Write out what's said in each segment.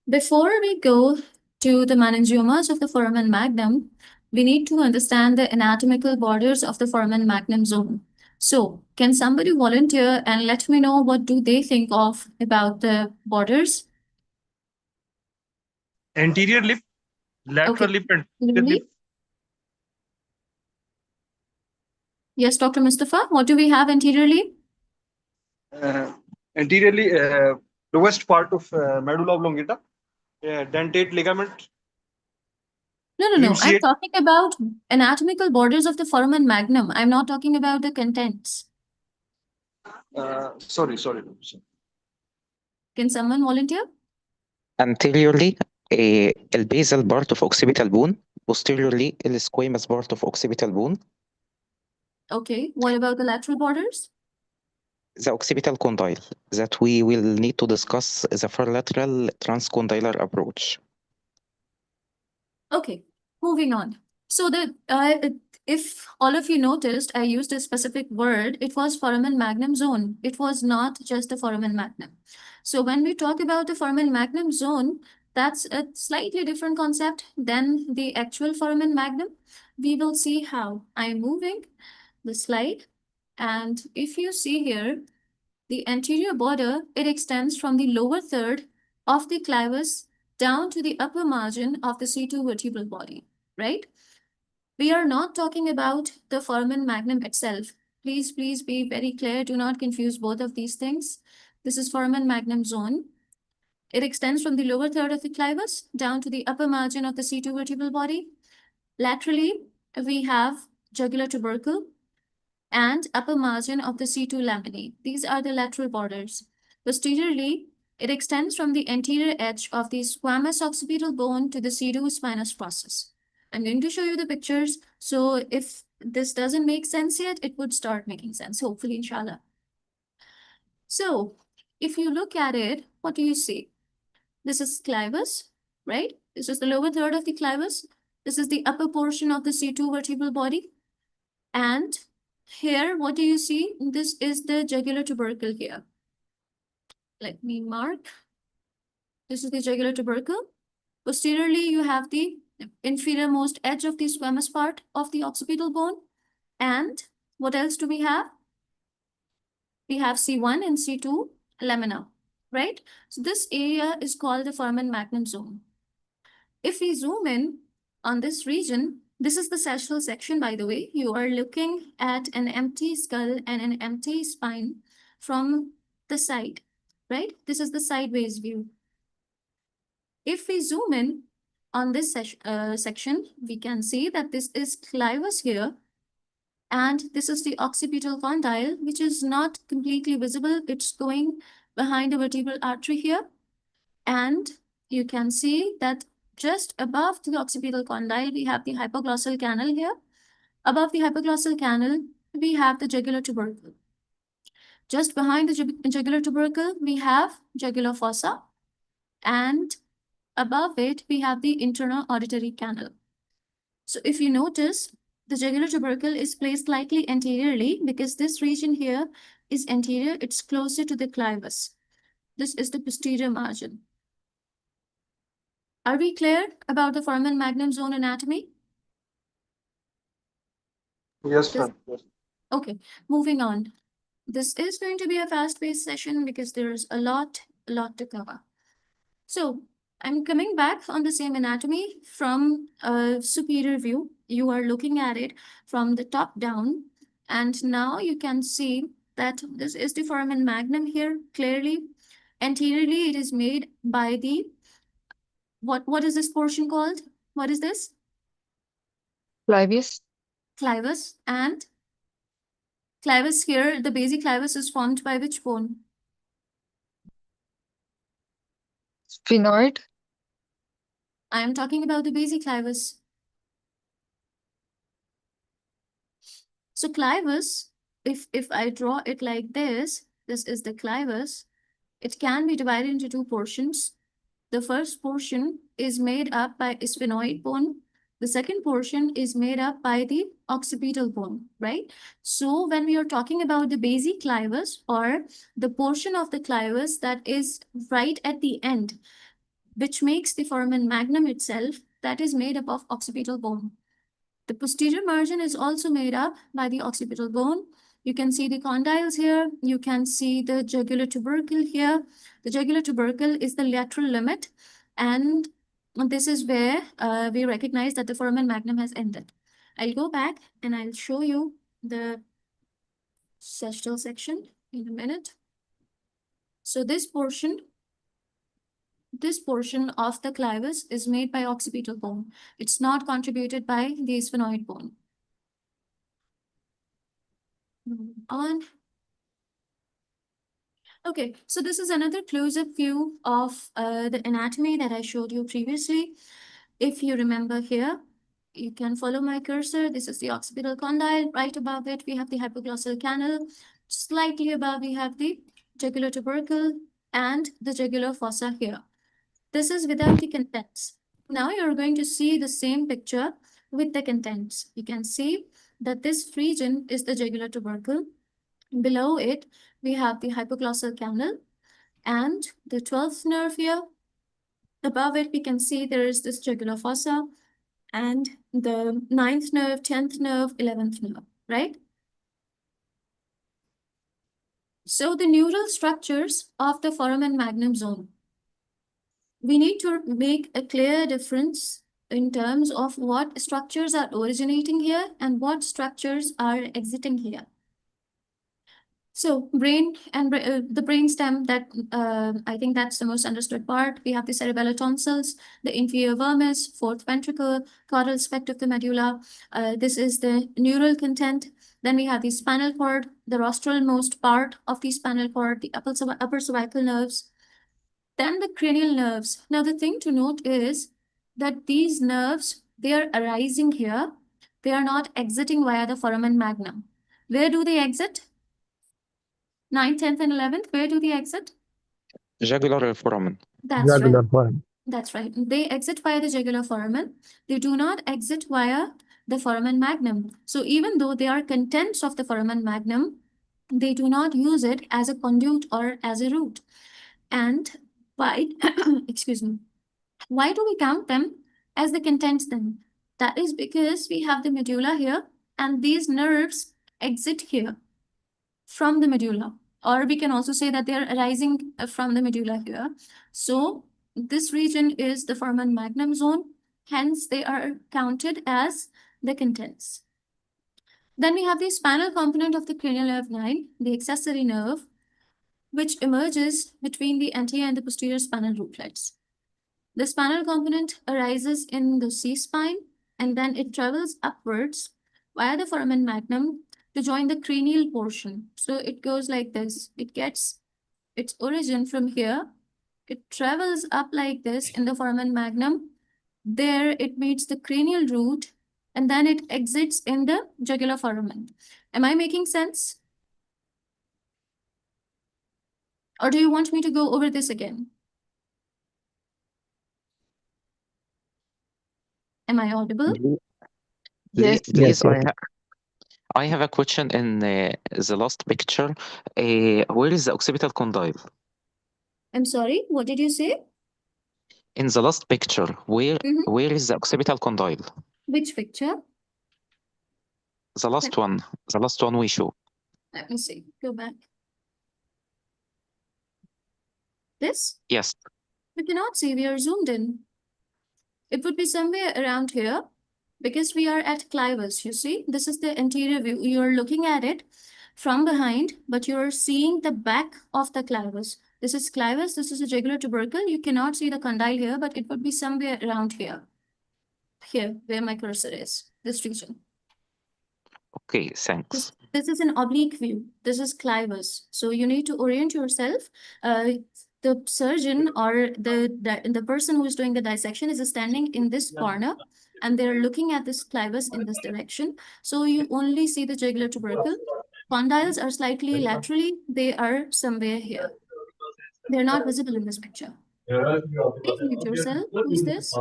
Before we go to the meningiomas of the foramen magnum, we need to understand the anatomical borders of the foramen magnum zone. So, can somebody volunteer and let me know what do they think of about the borders? Anterior lip, Okay. lateral lip, and posterior Really? lip. Yes, Dr. Mustafa, what do we have anteriorly? Anteriorly, lowest part of medulla oblongata, dentate ligament, No. I'm cruciate. talking about anatomical borders of the foramen magnum. I'm not talking about the contents. Sorry. Can someone volunteer? Anteriorly, the basal part of occipital bone. Posteriorly, the squamous part of occipital bone. Okay. What about the lateral borders? The occipital condyle that we will need to discuss the lateral transcondylar approach. Okay, moving on. So if all of you noticed, I used a specific word. It was foramen magnum zone. It was not just the foramen magnum. So when we talk about the foramen magnum zone, that's a slightly different concept than the actual foramen magnum. We will see how. I'm moving the slide. And if you see here, the anterior border, it extends from the lower third of the clivus down to the upper margin of the C2 vertebral body, right? We are not talking about the foramen magnum itself. Please be very clear. Do not confuse both of these things. This is foramen magnum zone. It extends from the lower third of the clivus down to the upper margin of the C2 vertebral body. Laterally, we have jugular tubercle and upper margin of the C2 laminae. These are the lateral borders. Posteriorly, it extends from the anterior edge of the squamous occipital bone to the pseudospinous process. I'm going to show you the pictures. So if this doesn't make sense yet, it would start making sense, hopefully, inshallah. So if you look at it, what do you see? This is clivus, right? This is the lower third of the clivus. This is the upper portion of the C2 vertebral body. And here, what do you see? This is the jugular tubercle here. Let me mark. This is the jugular tubercle. Posteriorly, you have the inferiormost edge of the squamous part of the occipital bone. And what else do we have? We have C1 and C2 lamina, right? So this area is called the foramen magnum zone. If we zoom in on this region, this is the sagittal section, by the way. You are looking at an empty skull and an empty spine from the side, right? This is the sideways view. If we zoom in on this section, we can see that this is clivus here, and this is the occipital condyle, which is not completely visible. It's going behind the vertebral artery here. And you can see that just above the occipital condyle, we have the hypoglossal canal here. Above the hypoglossal canal, we have the jugular tubercle. Just behind the jugular tubercle, we have jugular fossa. And above it, we have the internal auditory canal. So if you notice, the jugular tubercle is placed slightly anteriorly because this region here is anterior. It's closer to the clivus. This is the posterior margin. Are we clear about the foramen magnum zone anatomy? Yes, ma'am. Yes. Okay, moving on. This is going to be a fast-paced session because there's a lot to cover. So I'm coming back on the same anatomy from a superior view. You are looking at it from the top down. And now you can see that this is the foramen magnum here, clearly. Anteriorly, it is made by the, what is this portion called? What is this? Clivus. Clivus. And clivus here, the basic clivus is formed by which bone? Sphenoid. I am talking about the basic clivus. So clivus, if I draw it like this is the clivus. It can be divided into two portions. The first portion is made up by a sphenoid bone. The second portion is made up by the occipital bone, right? So when we are talking about the basic clivus, or the portion of the clivus that is right at the end, which makes the foramen magnum itself, that is made up of occipital bone. The posterior margin is also made up by the occipital bone. You can see the condyles here. You can see the jugular tubercle here. The jugular tubercle is the lateral limit, and this is where we recognize that the foramen magnum has ended. I'll go back and I'll show you the sagittal section in a minute. So this portion of the clivus is made by occipital bone. It's not contributed by the sphenoid bone. Moving on. Okay, so this is another close-up view of the anatomy that I showed you previously. If you remember here, you can follow my cursor. This is the occipital condyle. Right above it, we have the hypoglossal canal. Slightly above, we have the jugular tubercle and the jugular fossa here. This is without the contents. Now you're going to see the same picture with the contents. You can see that this region is the jugular tubercle. Below it, we have the hypoglossal canal and the 12th nerve here. Above it, we can see there is this jugular fossa and the 9th nerve, 10th nerve, 11th nerve, right? So the neural structures of the foramen magnum zone. We need to make a clear difference in terms of what structures are originating here and what structures are exiting here. So brain and the brainstem, that I think that's the most understood part. We have the cerebellar tonsils, the inferior vermis, fourth ventricle, caudal spect of the medulla. This is the neural content. Then we have the spinal cord, the rostralmost part of the spinal cord, the upper cervical nerves. Then the cranial nerves. Now the thing to note is that these nerves, they are arising here. They are not exiting via the foramen magnum. Where do they exit? 9th, 10th, and 11th, where do they exit? Jugular foramen. That's Jugular right. foramen. That's right. They exit via the jugular foramen. They do not exit via the foramen magnum. So even though they are contents of the foramen magnum, they do not use it as a conduit or as a route. And why, excuse me, why do we count them as the contents then? That is because we have the medulla here and these nerves exit here from the medulla, or we can also say that they are arising from the medulla here. So this region is the foramen magnum zone, hence they are counted as the contents. Then we have the spinal component of the cranial nerve 9, the accessory nerve, which emerges between the anterior and the posterior spinal rootlets. The spinal component arises in the C-spine and then it travels upwards via the foramen magnum to join the cranial portion. So it goes like this. It gets its origin from here. It travels up like this in the foramen magnum. There it meets the cranial root and then it exits in the jugular foramen. Am I making sense? Or do you want me to go over this again? Am I audible? Yes. Please, Yes. I have a question in the last picture. Where is the occipital condyle? I'm sorry, what did you say? In the last picture, where is the occipital condyle? Which picture? The last one we show. Let me see. Go back. This? Yes. We cannot see. We are zoomed in. It would be somewhere around here because we are at clivus. You see, this is the anterior view. You're looking at it from behind, but you're seeing the back of the clivus. This is clivus. This is a jugular tubercle. You cannot see the condyle here, but it would be somewhere around here. Here, where my cursor is. This region. Okay, thanks. This is an oblique view. This is clivus. So you need to orient yourself. The surgeon or the person who is doing the dissection is standing in this corner and they're looking at this clivus in this direction. So you only see the jugular tubercle. Condyles are slightly laterally. They are somewhere here. They're not visible in this picture. Please mute yourself. Who's this?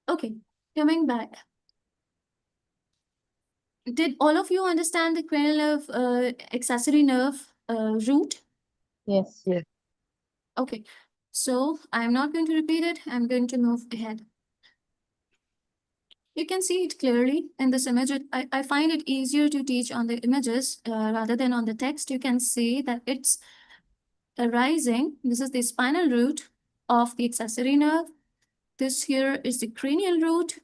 Okay, coming back. Did all of you understand the cranial nerve, accessory nerve root? Yes. Yes. Okay, so I'm not going to repeat it. I'm going to move ahead. You can see it clearly in this image. I find it easier to teach on the images rather than on the text. You can see that it's arising. This is the spinal root of the accessory nerve. This here is the cranial root.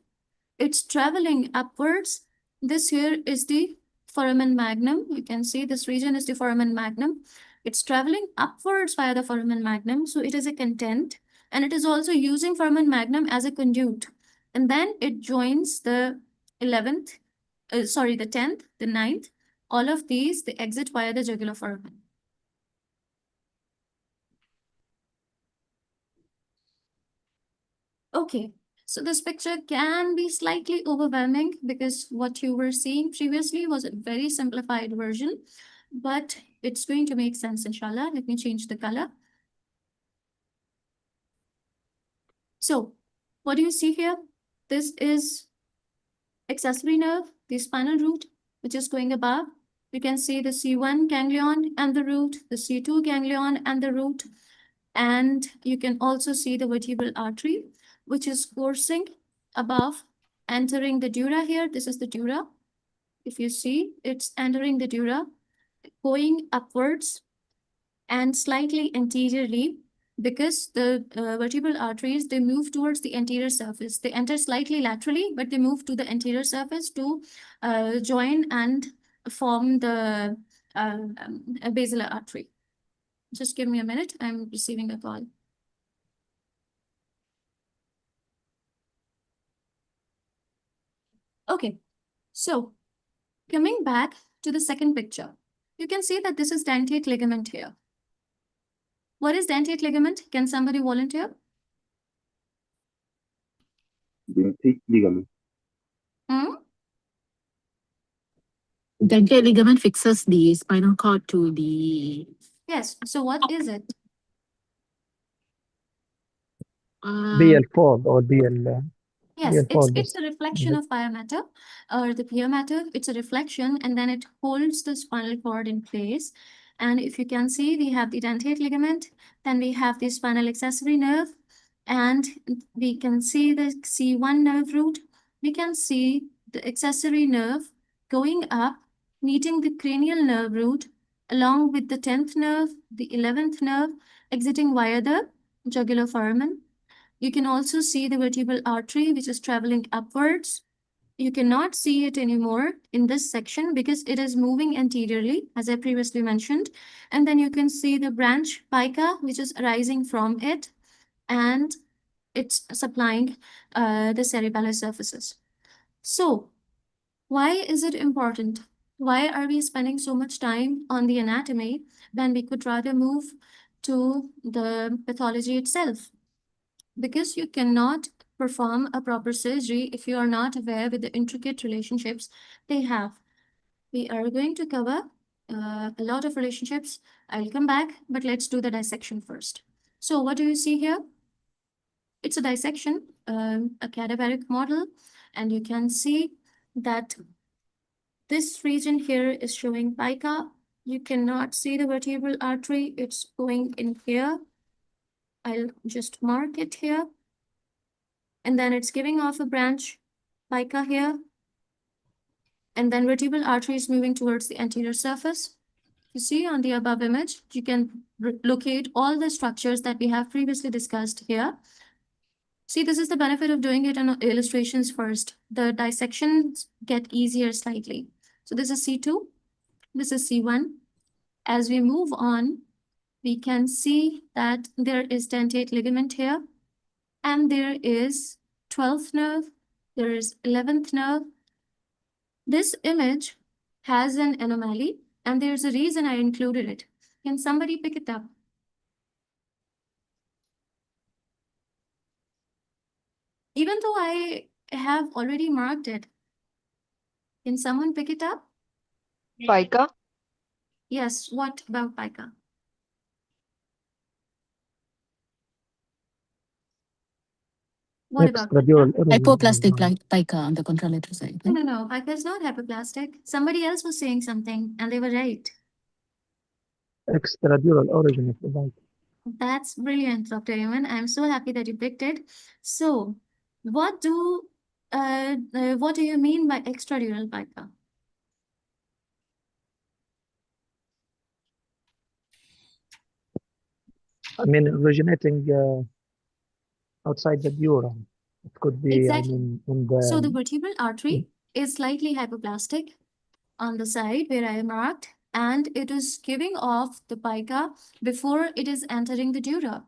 It's traveling upwards. This here is the foramen magnum. You can see this region is the foramen magnum. It's traveling upwards via the foramen magnum. So it is a content, and it is also using foramen magnum as a conduit. And then it joins the 11th, the 10th, the 9th. All of these, they exit via the jugular foramen. Okay, so this picture can be slightly overwhelming because what you were seeing previously was a very simplified version, but it's going to make sense, inshallah. Let me change the color. So what do you see here? This is accessory nerve, the spinal root, which is going above. You can see the C1 ganglion and the root, the C2 ganglion and the root, and you can also see the vertebral artery, which is coursing above, entering the dura here. This is the dura. If you see, it's entering the dura, going upwards and slightly anteriorly, because the vertebral arteries, they move towards the anterior surface. They enter slightly laterally, but they move to the anterior surface to join and form the basilar artery. Just give me a minute. I'm receiving a call. Okay, so coming back to the second picture, you can see that this is dentate ligament here. What is dentate ligament? Can somebody volunteer? Dentate ligament. Dentate ligament fixes the spinal cord to the Yes. So what is it? BL4 or BL. Yes, BL4 it's a reflection of pia mater or the pia mater. It's a reflection, and then it holds the spinal cord in place. And if you can see, we have the dentate ligament, then we have the spinal accessory nerve, and we can see the C1 nerve root. We can see the accessory nerve going up, meeting the cranial nerve root, along with the 10th nerve, the 11th nerve, exiting via the jugular foramen. You can also see the vertebral artery, which is traveling upwards. You cannot see it anymore in this section because it is moving anteriorly, as I previously mentioned. And then you can see the branch pica, which is arising from it, and it's supplying the cerebellar surfaces. So why is it important? Why are we spending so much time on the anatomy when we could rather move to the pathology itself? Because you cannot perform a proper surgery if you are not aware with the intricate relationships they have. We are going to cover a lot of relationships. I'll come back, but let's do the dissection first. So what do you see here? It's a dissection, a cadaveric model, and you can see that this region here is showing pica. You cannot see the vertebral artery. It's going in here. I'll just mark it here. And then it's giving off a branch pica here. And then vertebral artery is moving towards the anterior surface. You see on the above image, you can locate all the structures that we have previously discussed here. See, this is the benefit of doing it on illustrations first. The dissections get easier slightly. So this is C2, this is C1. As we move on, we can see that there is dentate ligament here, and there is 12th nerve, there is 11th nerve. This image has an anomaly, and there's a reason I included it. Can somebody pick it up? Even though I have already marked it, can someone pick it up? Pica? Yes, what about pica? What about extradural erosion Hypoplastic of pica on the contralateral side. No, no, no. Pica is not hypoplastic. Somebody else was saying something and they were right. extradural origin of the bite. That's brilliant, Dr. Ayman. I'm so happy that you picked it. So, what do you mean by extradural pica? I mean, originating outside the dura. It could be, Exactly. I mean, in So the the vertebral artery is slightly hypoplastic on the side where I marked, and it is giving off the pica before it is entering the dura.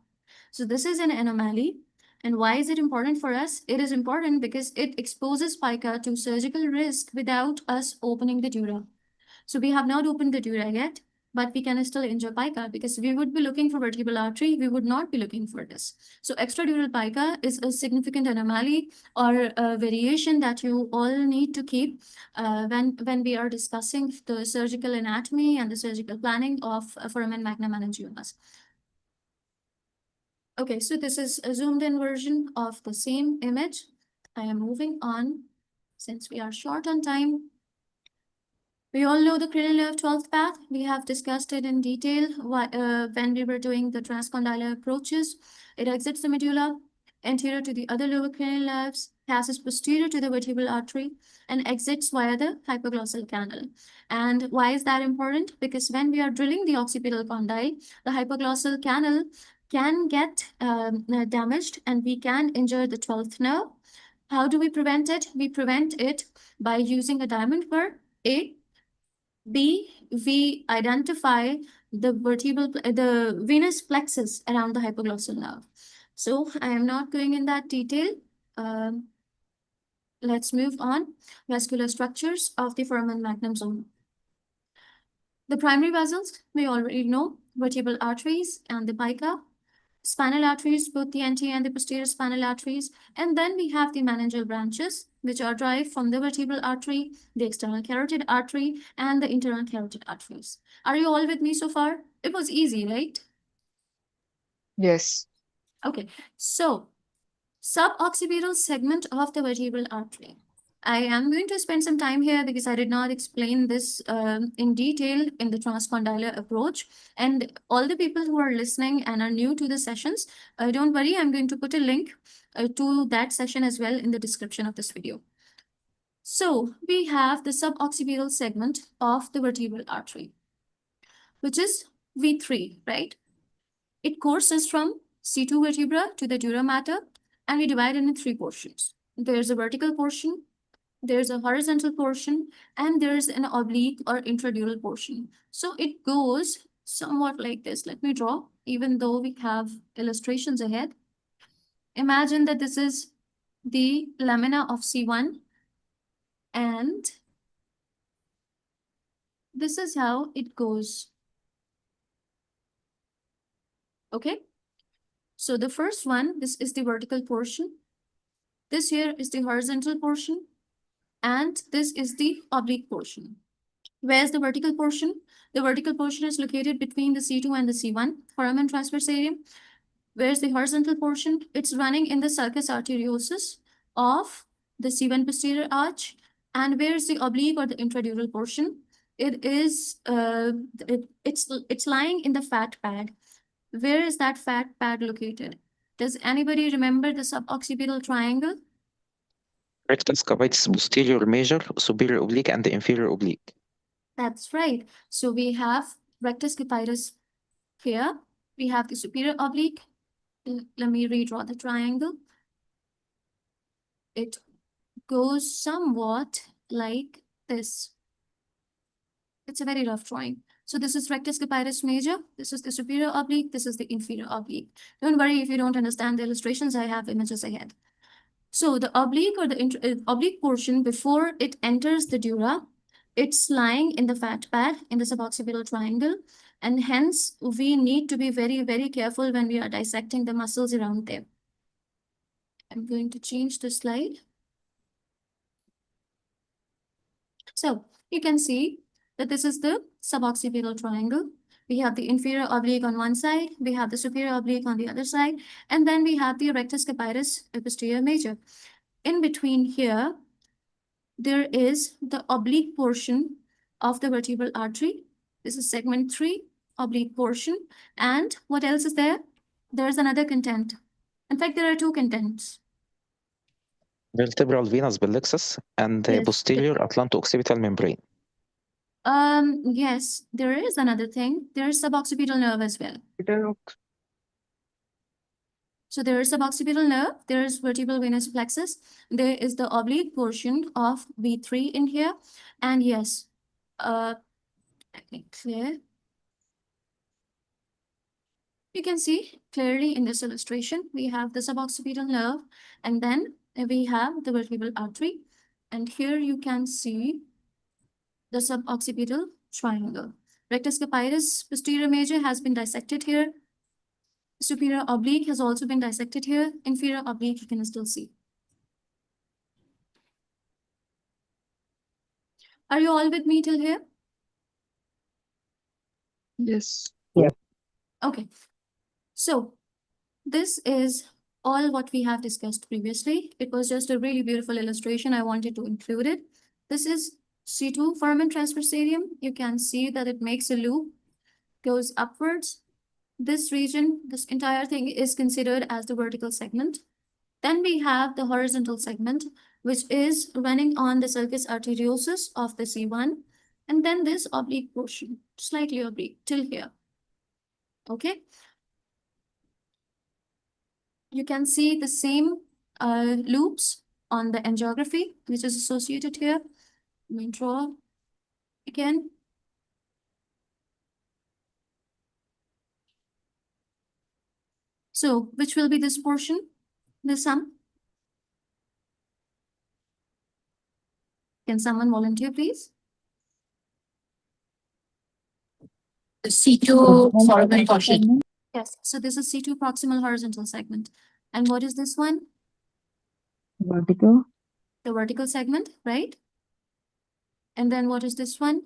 So this is an anomaly. And why is it important for us? It is important because it exposes pica to surgical risk without us opening the dura. So we have not opened the dura yet, but we can still injure pica because we would be looking for vertebral artery. We would not be looking for this. So extradural pica is a significant anomaly or a variation that you all need to keep when we are discussing the surgical anatomy and the surgical planning of foramen magnum meningiomas. Okay, so this is a zoomed in version of the same image. I am moving on since we are short on time. We all know the cranial nerve 12th path. We have discussed it in detail when we were doing the transcondylar approaches. It exits the medulla, anterior to the other lower cranial nerves, passes posterior to the vertebral artery, and exits via the hypoglossal canal. And why is that important? Because when we are drilling the occipital condyle, the hypoglossal canal can get damaged and we can injure the 12th nerve. How do we prevent it? We prevent it by using a diamond burr, A. B, we identify the the venous plexus around the hypoglossal nerve. So I am not going in that detail. Let's move on. Vascular structures of the foramen magnum zone. The primary vessels, we already know, vertebral arteries and the pica. Spinal arteries, both the anterior and the posterior spinal arteries. And then we have the meningeal branches, which are derived from the vertebral artery, the external carotid artery, and the internal carotid arteries. Are you all with me so far? It was easy, right? Yes. Okay, so suboccipital segment of the vertebral artery. I am going to spend some time here because I did not explain this in detail in the transcondylar approach. And all the people who are listening and are new to the sessions, don't worry, I'm going to put a link to that session as well in the description of this video. So we have the suboccipital segment of the vertebral artery, which is V3, right? It courses from C2 vertebra to the dura mater, and we divide it in three portions. There's a vertical portion, there's a horizontal portion, and there's an oblique or intradural portion. So it goes somewhat like this. Let me draw, even though we have illustrations ahead. Imagine that this is the lamina of C1, and this is how it goes. Okay? So the first one, this is the vertical portion. This here is the horizontal portion. And this is the oblique portion. Where's the vertical portion? The vertical portion is located between the C2 and the C1, foramen transversarium. Where's the horizontal portion? It's running in the sulcus arteriosus of the C1 posterior arch. And where's the oblique or the intradural portion? It is, it's lying in the fat pad. Where is that fat pad located? Does anybody remember the suboccipital triangle? Rectus capitis posterior major, superior oblique, and inferior oblique. That's right. So we have rectus capitis here. We have the superior oblique. Let me redraw the triangle. It goes somewhat like this. It's a very rough drawing. So this is rectus capitis major. This is the superior oblique. This is the inferior oblique. Don't worry if you don't understand the illustrations. I have images ahead. So the oblique or the oblique portion, before it enters the dura, it's lying in the fat pad in the suboccipital triangle. And hence, we need to be very, very careful when we are dissecting the muscles around there. I'm going to change the slide. So you can see that this is the suboccipital triangle. We have the inferior oblique on one side, we have the superior oblique on the other side, and then we have the rectus capitis posterior major. In between here, there is the oblique portion of the vertebral artery. This is segment 3, oblique portion. And what else is there? There's another content. In fact, there are two contents. Vertebral venous plexus and the Yes. posterior atlanto-occipital membrane. Yes, there is another thing. There is suboccipital nerve as well. So there is suboccipital nerve, there is vertebral venous plexus, there is the oblique portion of V3 in here, and yes, let me clear. You can see clearly in this illustration, we have the suboccipital nerve, and then we have the vertebral artery, and here you can see the suboccipital triangle. Rectus capitis posterior major has been dissected here. Superior oblique has also been dissected here. Inferior oblique you can still see. Are you all with me till here? Yes. Okay. So this is all what we have discussed previously. It was just a really beautiful illustration. I wanted to include it. This is C2 foramen transversarium. You can see that it makes a loop, goes upwards. This region, this entire thing is considered as the vertical segment. Then we have the horizontal segment, which is running on the sulcus arteriosus of the C1. And then this oblique portion, slightly oblique, till here. Okay. You can see the same loops on the angiography, which is associated here. Let me draw again. So which will be this portion? The sum? Can someone volunteer, please? The C2 foramen portion. Yes, so this is C2 proximal horizontal segment. And what is this one? Vertical. The vertical segment, right? And then what is this one?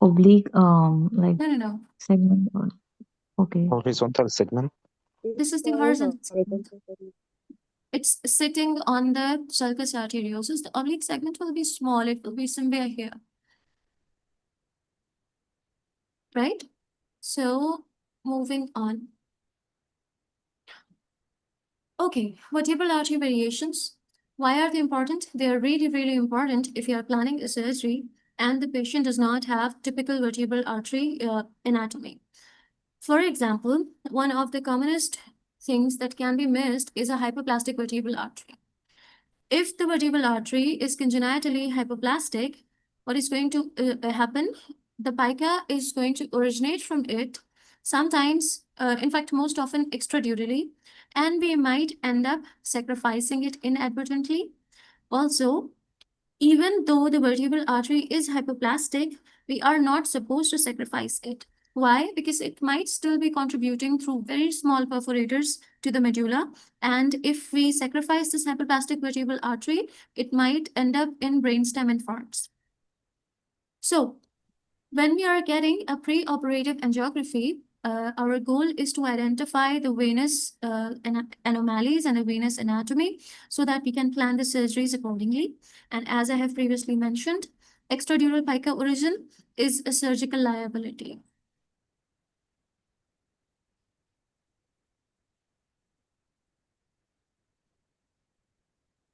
Oblique, like No. segment. Or, okay. Horizontal segment. This is the horizontal segment. It's sitting on the sulcus arteriosus. The oblique segment will be small. It will be somewhere here. Right? So moving on. Okay, vertebral artery variations. Why are they important? They are really, really important if you are planning a surgery and the patient does not have typical vertebral artery anatomy. For example, one of the commonest things that can be missed is a hypoplastic vertebral artery. If the vertebral artery is congenitally hypoplastic, what is going to happen? The pica is going to originate from it, sometimes, in fact, most often extradurally, and we might end up sacrificing it inadvertently. Also, even though the vertebral artery is hypoplastic, we are not supposed to sacrifice it. Why? Because it might still be contributing through very small perforators to the medulla. And if we sacrifice this hypoplastic vertebral artery, it might end up in brainstem infarcts. So when we are getting a preoperative angiography, our goal is to identify the venous anomalies and the venous anatomy so that we can plan the surgeries accordingly. And as I have previously mentioned, extradural pica origin is a surgical liability.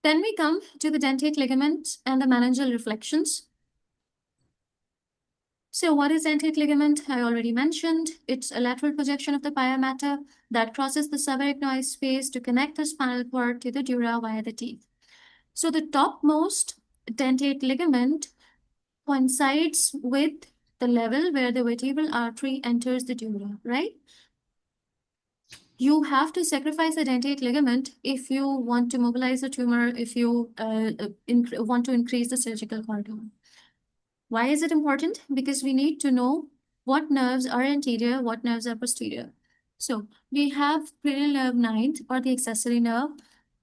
Then we come to the dentate ligament and the meningeal reflections. So what is dentate ligament? I already mentioned. It's a lateral projection of the pia mater that crosses the subarachnoid space to connect the spinal cord to the dura via the teeth. So the topmost dentate ligament coincides with the level where the vertebral artery enters the dura, right? You have to sacrifice the dentate ligament if you want to mobilize a tumor, if you want to increase the surgical corridor. Why is it important? Because we need to know what nerves are anterior, what nerves are posterior. So we have cranial nerve 9th or the accessory nerve.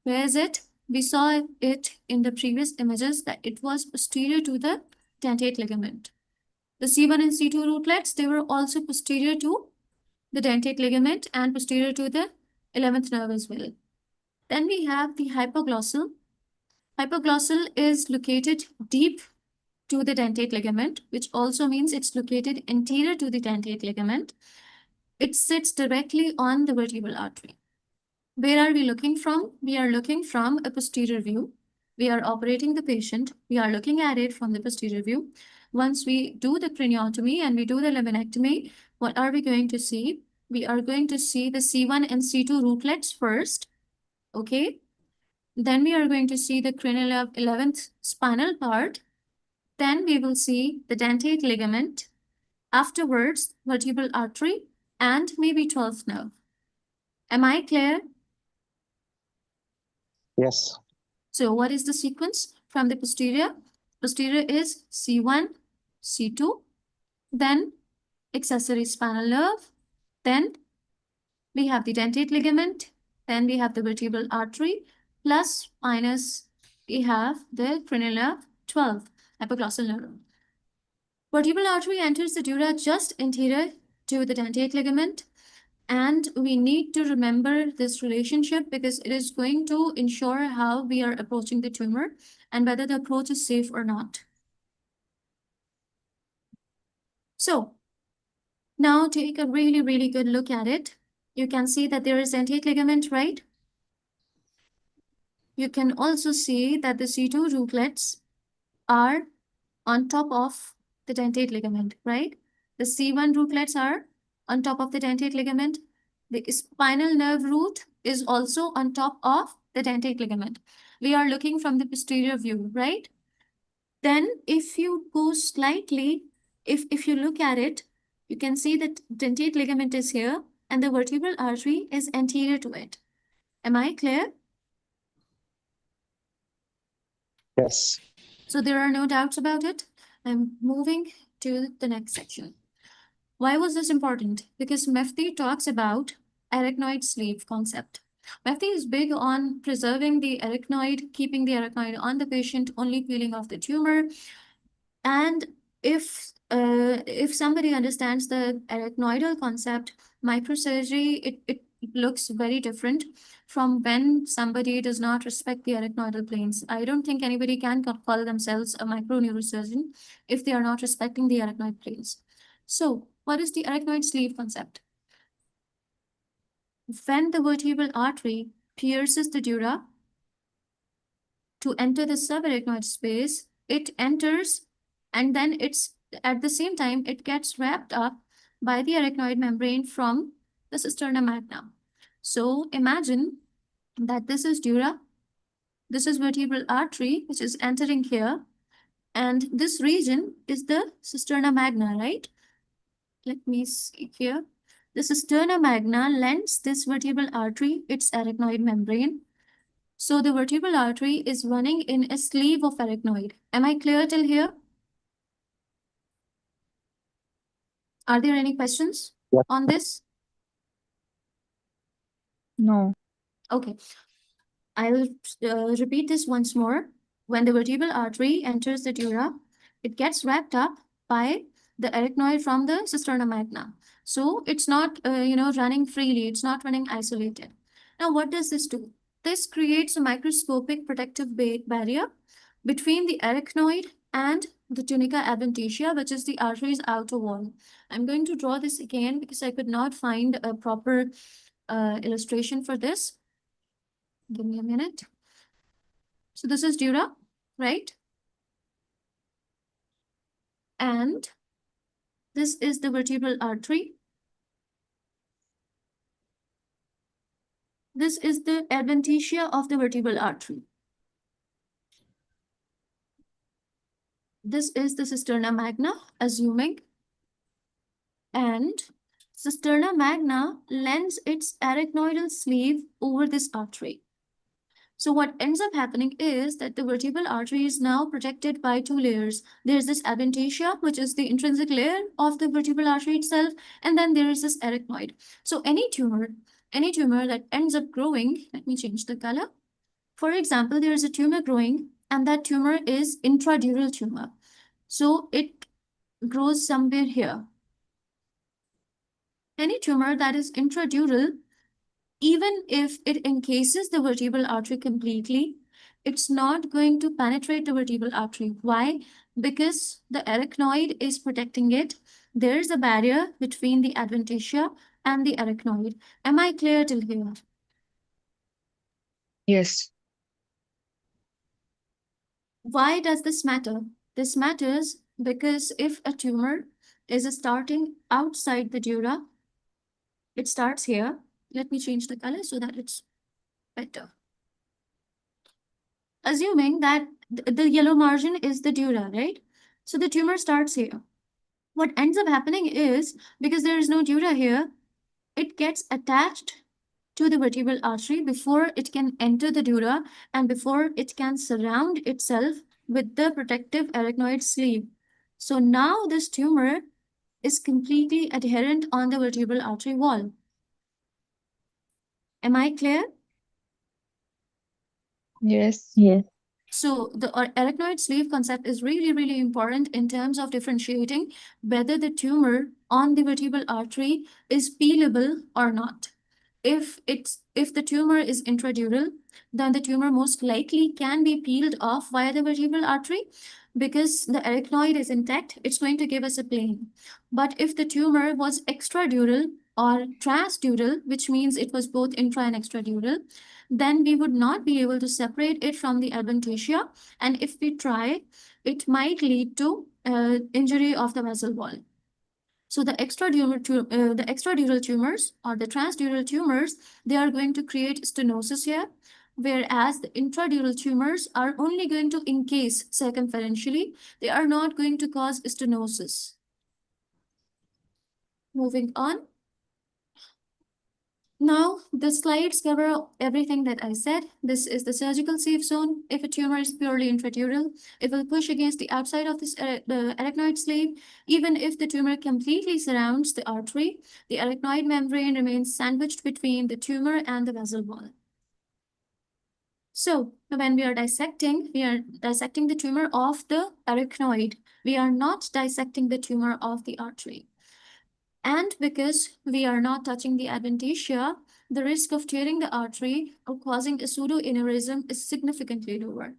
Where is it? We saw it in the previous images that it was posterior to the dentate ligament. The C1 and C2 rootlets, they were also posterior to the dentate ligament and posterior to the 11th nerve as well. Then we have the hypoglossal. Hypoglossal is located deep to the dentate ligament, which also means it's located anterior to the dentate ligament. It sits directly on the vertebral artery. Where are we looking from? We are looking from a posterior view. We are operating the patient. We are looking at it from the posterior view. Once we do the craniotomy and we do the laminectomy, what are we going to see? We are going to see the C1 and C2 rootlets first, okay? Then we are going to see the cranial 11th spinal part. Then we will see the dentate ligament. Afterwards, vertebral artery and maybe 12th nerve. Am I clear? Yes. So what is the sequence from the posterior? Posterior is C1, C2, then accessory spinal nerve, then we have the dentate ligament, then we have the vertebral artery, plus minus we have the cranial nerve 12, hypoglossal neuron. Vertebral artery enters the dura just anterior to the dentate ligament. And we need to remember this relationship because it is going to ensure how we are approaching the tumor and whether the approach is safe or not. So now take a really, really good look at it. You can see that there is dentate ligament, right? You can also see that the C2 rootlets are on top of the dentate ligament, right? The C1 rootlets are on top of the dentate ligament. The spinal nerve root is also on top of the dentate ligament. We are looking from the posterior view, right? Then if you go slightly, if you look at it, you can see that dentate ligament is here and the vertebral artery is anterior to it. Am I clear? Yes. So there are no doubts about it. I'm moving to the next section. Why was this important? Because Mefty talks about arachnoid sleeve concept. Mefty is big on preserving the arachnoid, keeping the arachnoid on the patient, only peeling off the tumor. And if somebody understands the arachnoidal concept, microsurgery, it looks very different from when somebody does not respect the arachnoidal planes. I don't think anybody can call themselves a microneurosurgeon if they are not respecting the arachnoid planes. So what is the arachnoid sleeve concept? When the vertebral artery pierces the dura to enter the subarachnoid space, it enters and then it's at the same time, it gets wrapped up by the arachnoid membrane from the cisterna magna. So imagine that this is dura, this is vertebral artery, which is entering here, and this region is the cisterna magna, right? Let me see here. The cisterna magna lends this vertebral artery its arachnoid membrane. So the vertebral artery is running in a sleeve of arachnoid. Am I clear till here? Are there any questions Yes. on this? No. Okay. I'll repeat this once more. When the vertebral artery enters the dura, it gets wrapped up by the arachnoid from the cisterna magna. So it's not, running freely. It's not running isolated. Now, what does this do? This creates a microscopic protective barrier between the arachnoid and the tunica adventitia, which is the artery's outer wall. I'm going to draw this again because I could not find a proper illustration for this. Give me a minute. So this is dura, right? And this is the vertebral artery. This is the adventitia of the vertebral artery. This is the cisterna magna, assuming. And cisterna magna lends its arachnoidal sleeve over this artery. So what ends up happening is that the vertebral artery is now protected by two layers. There's this adventitia, which is the intrinsic layer of the vertebral artery itself, and then there is this arachnoid. So any tumor that ends up growing, let me change the color. For example, there is a tumor growing, and that tumor is intradural tumor. So it grows somewhere here. Any tumor that is intradural, even if it encases the vertebral artery completely, it's not going to penetrate the vertebral artery. Why? Because the arachnoid is protecting it. There's a barrier between the adventitia and the arachnoid. Am I clear till here? Yes. Why does this matter? This matters because if a tumor is starting outside the dura, it starts here. Let me change the color so that it's better. Assuming that the yellow margin is the dura, right? So the tumor starts here. What ends up happening is, because there is no dura here, it gets attached to the vertebral artery before it can enter the dura and before it can surround itself with the protective arachnoid sleeve. So now this tumor is completely adherent on the vertebral artery wall. Am I clear? Yes. Yes. So the arachnoid sleeve concept is really, really important in terms of differentiating whether the tumor on the vertebral artery is peelable or not. If the tumor is intradural, then the tumor most likely can be peeled off via the vertebral artery because the arachnoid is intact. It's going to give us a plane. But if the tumor was extradural or transdural, which means it was both intra and extradural, then we would not be able to separate it from the adventitia. And if we try, it might lead to injury of the vessel wall. So the extradural tumors or the transdural tumors, they are going to create stenosis here, whereas the intradural tumors are only going to encase circumferentially. They are not going to cause stenosis. Moving on. Now, the slides cover everything that I said. This is the surgical safe zone. If a tumor is purely intradural, it will push against the outside of this, the arachnoid sleeve. Even if the tumor completely surrounds the artery, the arachnoid membrane remains sandwiched between the tumor and the vessel wall. So, when we are dissecting the tumor of the arachnoid. We are not dissecting the tumor of the artery. And because we are not touching the adventitia, the risk of tearing the artery or causing a pseudoaneurysm is significantly lower.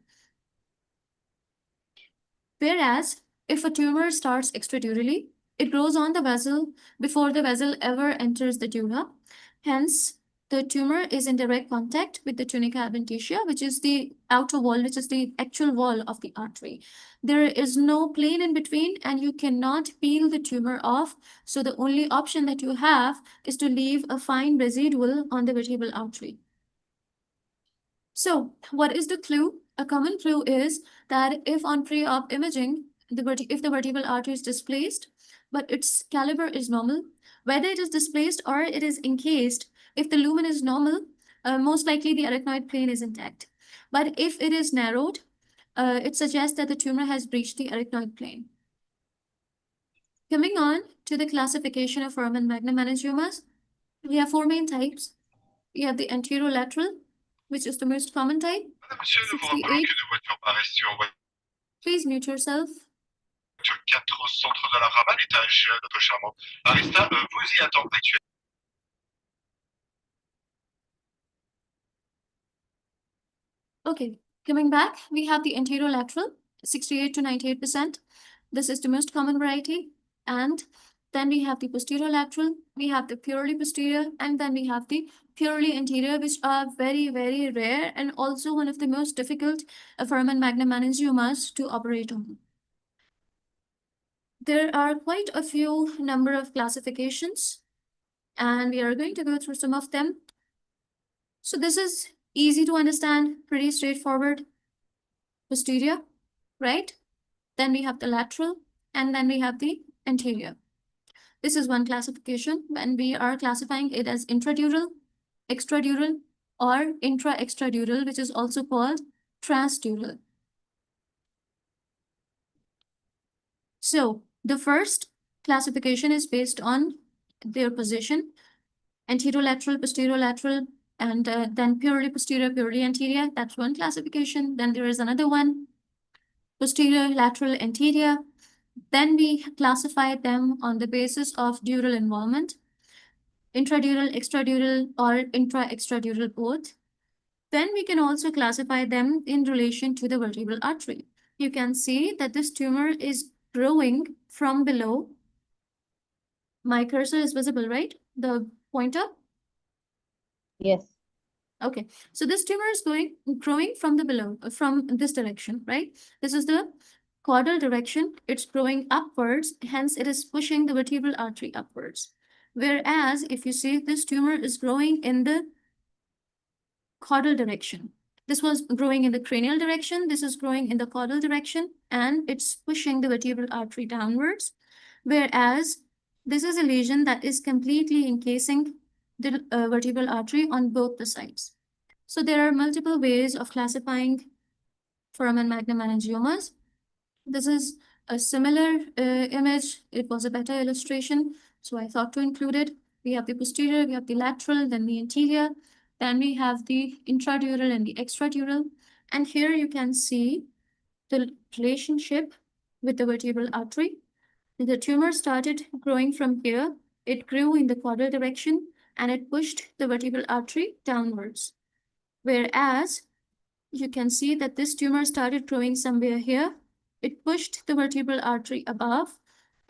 Whereas, if a tumor starts extradurally, it grows on the vessel before the vessel ever enters the dura. Hence, the tumor is in direct contact with the tunica adventitia, which is the outer wall, which is the actual wall of the artery. There is no plane in between and you cannot peel the tumor off. So the only option that you have is to leave a fine residual on the vertebral artery. So what is the clue? A common clue is that if on pre-op imaging, if the vertebral artery is displaced, but its caliber is normal, whether it is displaced or it is encased, if the lumen is normal, most likely the arachnoid plane is intact. But if it is narrowed, it suggests that the tumor has breached the arachnoid plane. Coming on to the classification of Foramen Magnum meningiomas, we have four main types. We have the anterolateral, which is the most common type. Monsieur, nous vous 68. rappelons qu'une voiture paraît sur Please mute yourself. voiture 4 au centre de la Raval, étage notre charmant Arista, vous y attend actuellement. Okay, coming back, we have the anterolateral, 68 to 98%. This is the most common variety. And then we have the posterolateral, we have the purely posterior, and then we have the purely anterior, which are very, very rare and also one of the most difficult Foramen Magnum meningiomas to operate on. There are quite a few number of classifications, and we are going to go through some of them. So this is easy to understand, pretty straightforward. Posterior, right? Then we have the lateral, and then we have the anterior. This is one classification when we are classifying it as intradural, extradural, or intra-extradural, which is also called transdural. So the first classification is based on their position, anterolateral, posterolateral, and then purely posterior, purely anterior. That's one classification. Then there is another one, posterior, lateral, anterior. Then we classify them on the basis of dural involvement, intradural, extradural, or intra-extradural both. Then we can also classify them in relation to the vertebral artery. You can see that this tumor is growing from below. My cursor is visible, right? The pointer? Yes. Okay, so this tumor is growing from the below, from this direction, right? This is the caudal direction. It's growing upwards, hence it is pushing the vertebral artery upwards. Whereas if you see this tumor is growing in the caudal direction. This was growing in the cranial direction. This is growing in the caudal direction, and it's pushing the vertebral artery downwards. Whereas this is a lesion that is completely encasing the vertebral artery on both the sides. So there are multiple ways of classifying foramen magnum meningiomas. This is a similar image. It was a better illustration, so I thought to include it. We have the posterior, we have the lateral, then the anterior, then we have the intradural and the extradural. And here you can see the relationship with the vertebral artery. The tumor started growing from here. It grew in the caudal direction and it pushed the vertebral artery downwards. Whereas you can see that this tumor started growing somewhere here. It pushed the vertebral artery above,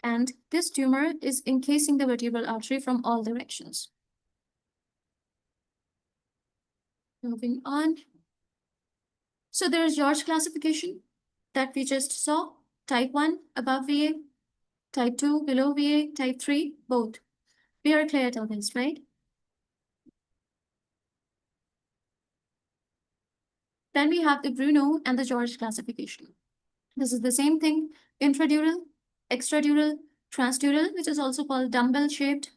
and this tumor is encasing the vertebral artery from all directions. Moving on. So there is George classification that we just saw. Type 1 above VA, type 2 below VA, type 3 both. We are clear till this, right? Then we have the Bruno and the George classification. This is the same thing, intradural, extradural, transdural, which is also called dumbbell-shaped.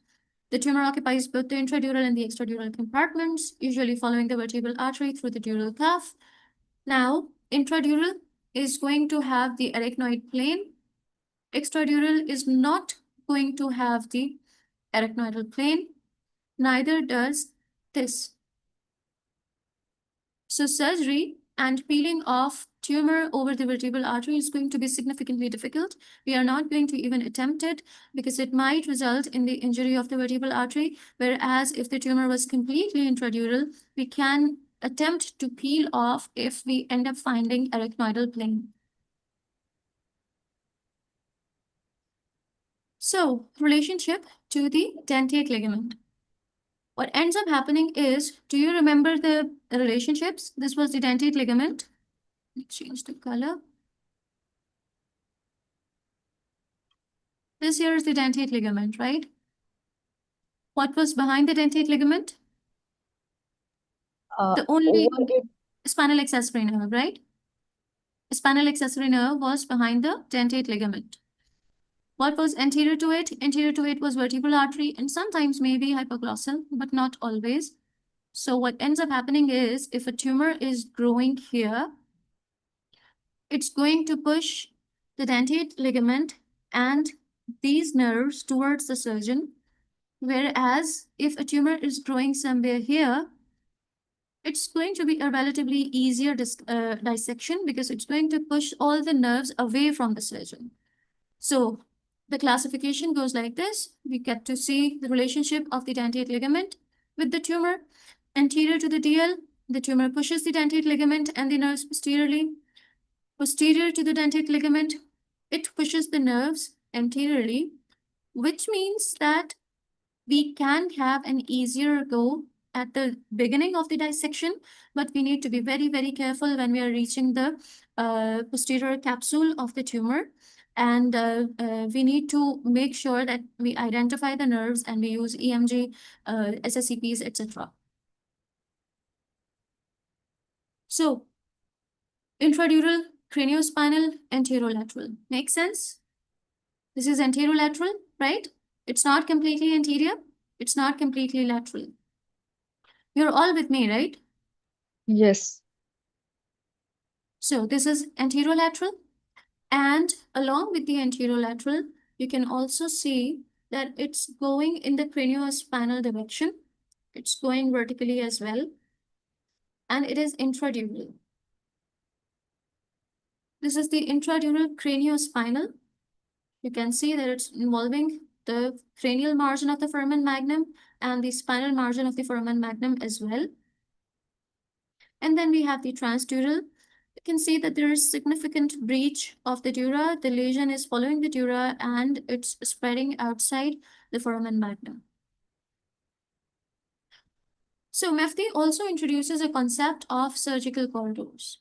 The tumor occupies both the intradural and the extradural compartments, usually following the vertebral artery through the dural cuff. Now, intradural is going to have the arachnoid plane. Extradural is not going to have the arachnoidal plane. Neither does this. So surgery and peeling off tumor over the vertebral artery is going to be significantly difficult. We are not going to even attempt it because it might result in the injury of the vertebral artery. Whereas if the tumor was completely intradural, we can attempt to peel off if we end up finding arachnoidal plane. So relationship to the dentate ligament. What ends up happening is, do you remember the relationships? This was the dentate ligament. Let's change the color. This here is the dentate ligament, right? What was behind the dentate ligament? The only spinal accessory nerve, right? The spinal accessory nerve was behind the dentate ligament. What was anterior to it? Anterior to it was vertebral artery and sometimes maybe hypoglossal, but not always. So what ends up happening is, if a tumor is growing here, it's going to push the dentate ligament and these nerves towards the surgeon. Whereas if a tumor is growing somewhere here, it's going to be a relatively easier dissection because it's going to push all the nerves away from the surgeon. So the classification goes like this. We get to see the relationship of the dentate ligament with the tumor. Anterior to the DL, the tumor pushes the dentate ligament and the nerves posteriorly. Posterior to the dentate ligament, it pushes the nerves anteriorly, which means that we can have an easier go at the beginning of the dissection, but we need to be very, very careful when we are reaching the posterior capsule of the tumor. And we need to make sure that we identify the nerves and we use EMG, SSCPs, etc. So, intradural, craniospinal, anterolateral. Make sense? This is anterolateral, right? It's not completely anterior. It's not completely lateral. You're all with me, right? Yes. So this is anterolateral. And along with the anterolateral, you can also see that it's going in the craniospinal direction. It's going vertically as well. And it is intradural. This is the intradural craniospinal. You can see that it's involving the cranial margin of the foramen magnum and the spinal margin of the foramen magnum as well. And then we have the transdural. You can see that there is significant breach of the dura. The lesion is following the dura and it's spreading outside the foramen magnum. So Mefty also introduces a concept of surgical corridors.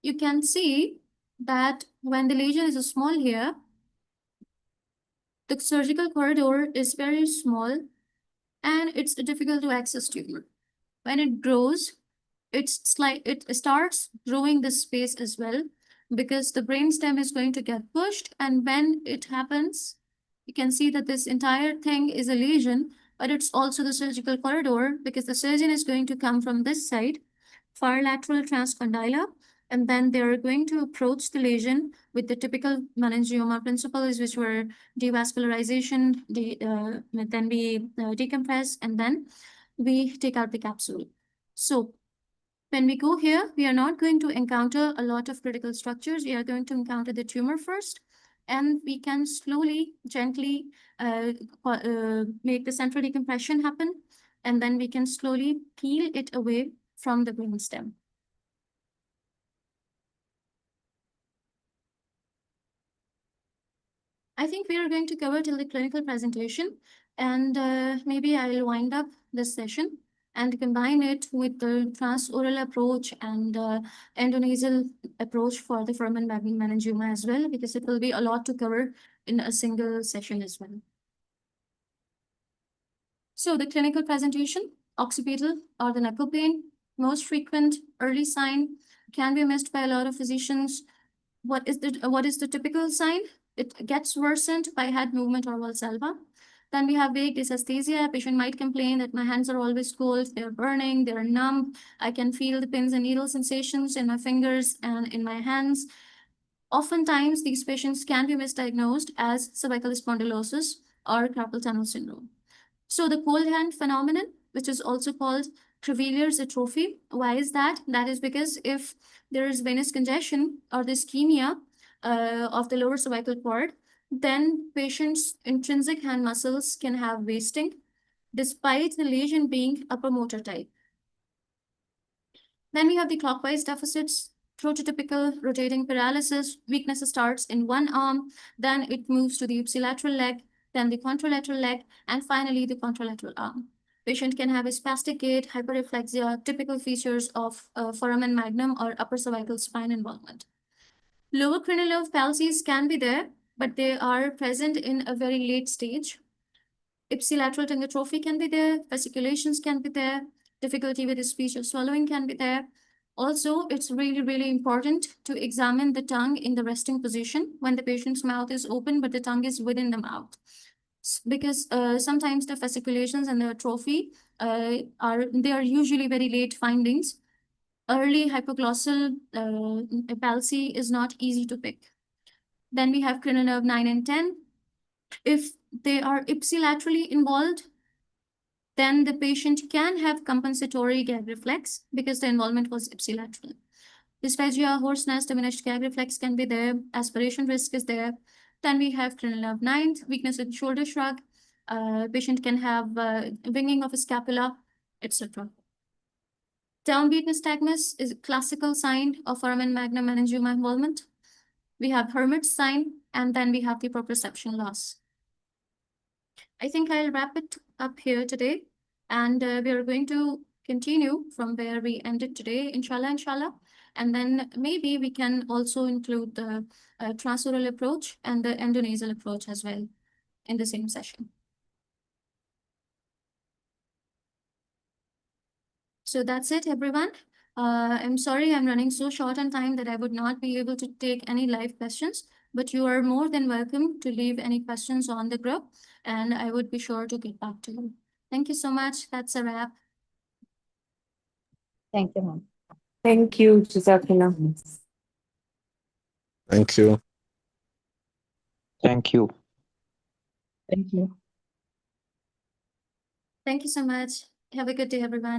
You can see that when the lesion is small here, the surgical corridor is very small and it's a difficult to access tumor. When it grows, it starts growing this space as well because the brainstem is going to get pushed, and when it happens, you can see that this entire thing is a lesion, but it's also the surgical corridor because the surgeon is going to come from this side, far lateral transcondylar, and then they're going to approach the lesion with the typical meningioma principles, which were devascularization, then we decompress, and then we take out the capsule. So when we go here, we are not going to encounter a lot of critical structures. We are going to encounter the tumor first, and we can slowly, gently make the central decompression happen, and then we can slowly peel it away from the brainstem. I think we are going to cover till the clinical presentation, and maybe I'll wind up this session and combine it with the transoral approach and endonasal approach for the foramen magnum meningioma as well, because it will be a lot to cover in a single session as well. So the clinical presentation, occipital or the knuckle pain, most frequent early sign, can be missed by a lot of physicians. What is the typical sign? It gets worsened by head movement or Valsalva. Then we have vague dysesthesia. Patient might complain that my hands are always cold, they're burning, they're numb. I can feel the pins and needle sensations in my fingers and in my hands. Oftentimes, these patients can be misdiagnosed as cervical spondylosis or carpal tunnel syndrome. So the cold hand phenomenon, which is also called Crevillier's atrophy. Why is that? That is because if there is venous congestion or the ischemia of the lower cervical cord, then patients' intrinsic hand muscles can have wasting, despite the lesion being upper motor type. Then we have the clockwise deficits, prototypical rotating paralysis. Weakness starts in one arm, then it moves to the ipsilateral leg, then the contralateral leg, and finally the contralateral arm. Patient can have a spastic gait, hyperreflexia, typical features of foramen magnum or upper cervical spine involvement. Lower cranial nerve palsies can be there, but they are present in a very late stage. Ipsilateral tongue atrophy can be there, fasciculations can be there, difficulty with speech or swallowing can be there. Also, it's really, really important to examine the tongue in the resting position when the patient's mouth is open, but the tongue is within the mouth. Because sometimes the fasciculations and the atrophy are usually very late findings. Early hypoglossal palsy is not easy to pick. Then we have cranial nerve 9 and 10. If they are ipsilaterally involved, then the patient can have compensatory gag reflex because the involvement was ipsilateral. Dysphagia, hoarseness, diminished gag reflex can be there. Aspiration risk is there. Then we have cranial nerve 9, weakness with shoulder shrug. Patient can have winging of a scapula, etc. Downbeat nystagmus is a classical sign of foramen magnum meningioma involvement. We have Hermit's sign, and then we have the proprioception loss. I think I'll wrap it up here today, and we are going to continue from where we ended today, inshallah. And then maybe we can also include the transoral approach and the endonasal approach as well in the same session. So that's it, everyone. I'm sorry I'm running so short on time that I would not be able to take any live questions, but you are more than welcome to leave any questions on the group, and I would be sure to get back to you. Thank you so much. That's a wrap. Thank you, ma'am. Thank you, Jazakallah. Thank you. Thank you. Thank you. Thank you so much. Have a good day, everyone.